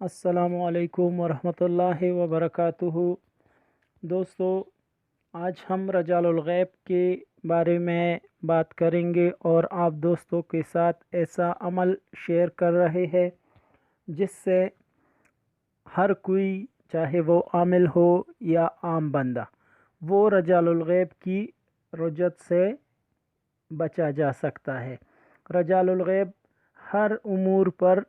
السلام علیکم ورحمۃ اللہ وبرکاتہ۔ دوستو، آج ہم رجال الغیب کے بارے میں بات کریں گے اور آپ دوستوں کے ساتھ ایسا عمل شیئر کر رہے ہیں جس سے ہر کوئی، چاہے وہ عامل ہو یا عام بندہ، وہ رجال الغیب کی رجت سے بچا جا سکتا ہے۔ رجال الغیب ہر امور پر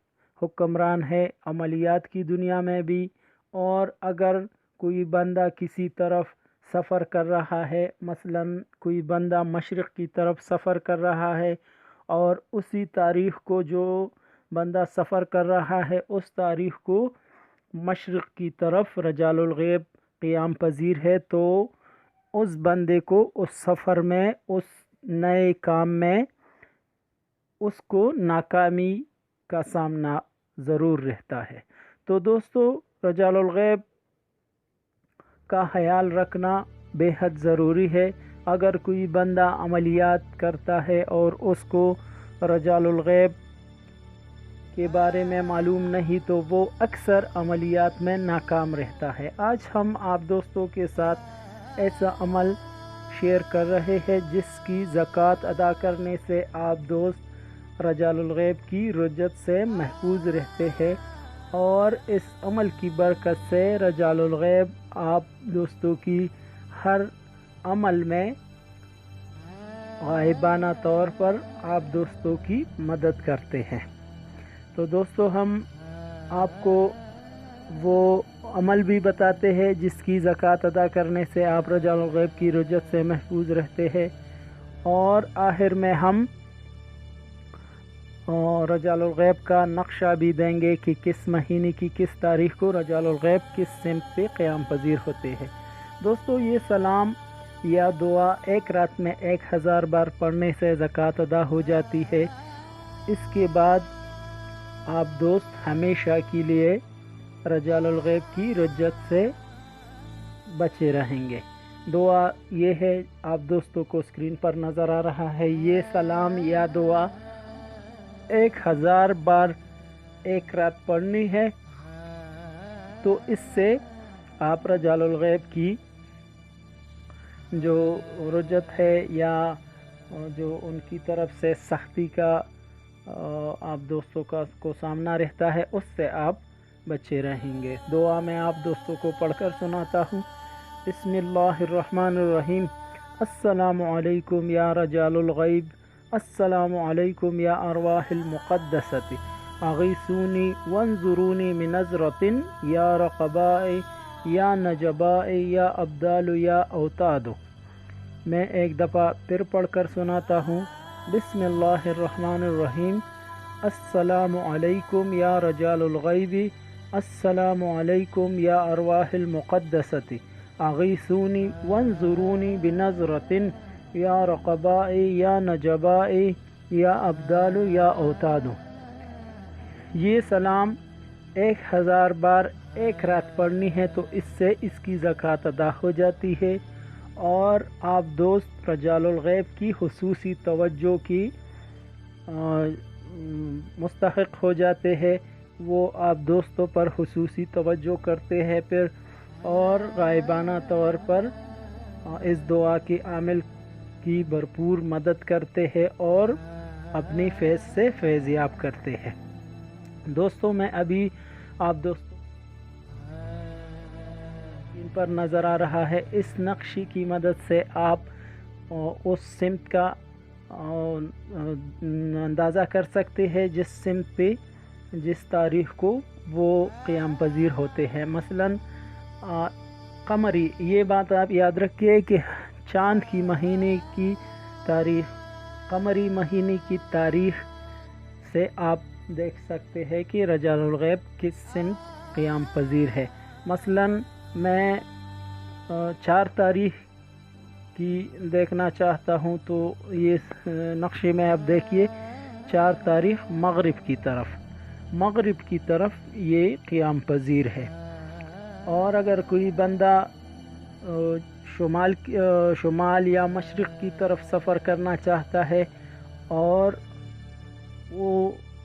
حکمران ہے، عملیات کی دنیا میں بھی، اور اگر کوئی بندہ کسی طرف سفر کر رہا ہے، مثلا کوئی بندہ مشرق کی طرف سفر کر رہا ہے اور اسی تاریخ کو جو بندہ سفر کر رہا ہے اس تاریخ کو مشرق کی طرف رجال الغیب قیام پذیر ہے، تو اس بندے کو اس سفر میں، اس نئے کام میں اس کو ناکامی کا سامنا ضرور رہتا ہے۔ تو دوستو، رجال الغیب کا خیال رکھنا بے حد ضروری ہے۔ اگر کوئی بندہ عملیات کرتا ہے اور اس کو رجال الغیب کے بارے میں معلوم نہیں تو وہ اکثر عملیات میں ناکام رہتا ہے۔ آج ہم آپ دوستوں کے ساتھ ایسا عمل شیئر کر رہے ہیں جس کی زکوٰۃ ادا کرنے سے آپ دوست رجال الغیب کی رجت سے محفوظ رہتے ہیں، اور اس عمل کی برکت سے رجال الغیب آپ دوستوں کی ہر عمل میں غائبانہ طور پر آپ دوستوں کی مدد کرتے ہیں۔ تو دوستو، ہم آپ کو وہ عمل بھی بتاتے ہیں جس کی زکوٰۃ ادا کرنے سے آپ رجال الغیب کی رجت سے محفوظ رہتے ہیں، اور آخر میں ہم رجال الغیب کا نقشہ بھی دیں گے کہ کس مہینے کی کس تاریخ کو رجال الغیب کس سمت پہ قیام پذیر ہوتے ہیں۔ دوستو، یہ سلام یا دعا ایک رات میں 1000 بار پڑھنے سے زکوٰۃ ادا ہو جاتی ہے۔ اس کے بعد آپ دوست ہمیشہ کے لیے رجال الغیب کی رجت سے بچے رہیں گے۔ دعا یہ ہے، آپ دوستوں کو اسکرین پر نظر آ رہا ہے، یہ سلام یا دعا 1000 بار ایک رات پڑھنی ہے، تو اس سے آپ رجال الغیب کی جو رجت ہے یا جو ان کی طرف سے سختی کا آپ دوستوں کو سامنا رہتا ہے، اس سے آپ بچے رہیں گے۔ دعا میں آپ دوستوں کو پڑھ کر سناتا ہوں۔ بسم اللہ الرحمن الرحیم۔ السلام علیکم یا رجال الغیب، السلام علیکم یا ارواح المقدسۃ، اغیثونی وانظرونی بنظرۃ یا رقباء یا نجباء یا ابدال یا اوتاد۔ میں ایک دفعہ پھر پڑھ کر سناتا ہوں۔ بسم اللہ الرحمن الرحیم۔ السلام علیکم یا رجال الغیب، السلام علیکم یا ارواح المقدسۃ، اغیثونی وانظرونی بنظرۃ یا رقباء یا نجباء یا ابدال یا اوتاد۔ یہ سلام 1000 بار ایک رات پڑھنی ہے، تو اس سے اس کی زکوٰۃ ادا ہو جاتی ہے، اور آپ دوست رجال الغیب کی خصوصی توجہ کی مستحق ہو جاتے ہیں۔ وہ آپ دوستوں پر خصوصی توجہ کرتے ہیں پھر، اور غائبانہ طور پر اس دعا کے عامل کی بھرپور مدد کرتے ہیں اور اپنی فیض سے فیضیاب کرتے ہیں۔ دوستوں، میں ابھی آپ دوستوں ان پر نظر آ رہا ہے، اس نقشے کی مدد سے آپ اس سمت کا اندازہ کر سکتے ہیں جس سمت پہ جس تاریخ کو وہ قیام پذیر ہوتے ہیں۔ مثلا قمری، یہ بات آپ یاد رکھیے کہ چاند کی مہینے کی تاریخ، قمری مہینے کی تاریخ سے آپ دیکھ سکتے ہیں کہ رجال الغیب کس سمت قیام پذیر ہے۔ مثلا میں 4 تاریخ کی دیکھنا چاہتا ہوں، تو یہ نقشے میں آپ دیکھیے 4 تاریخ مغرب کی طرف یہ قیام پذیر ہے۔ اور اگر کوئی بندہ شمال یا مشرق کی طرف سفر کرنا چاہتا ہے اور وہ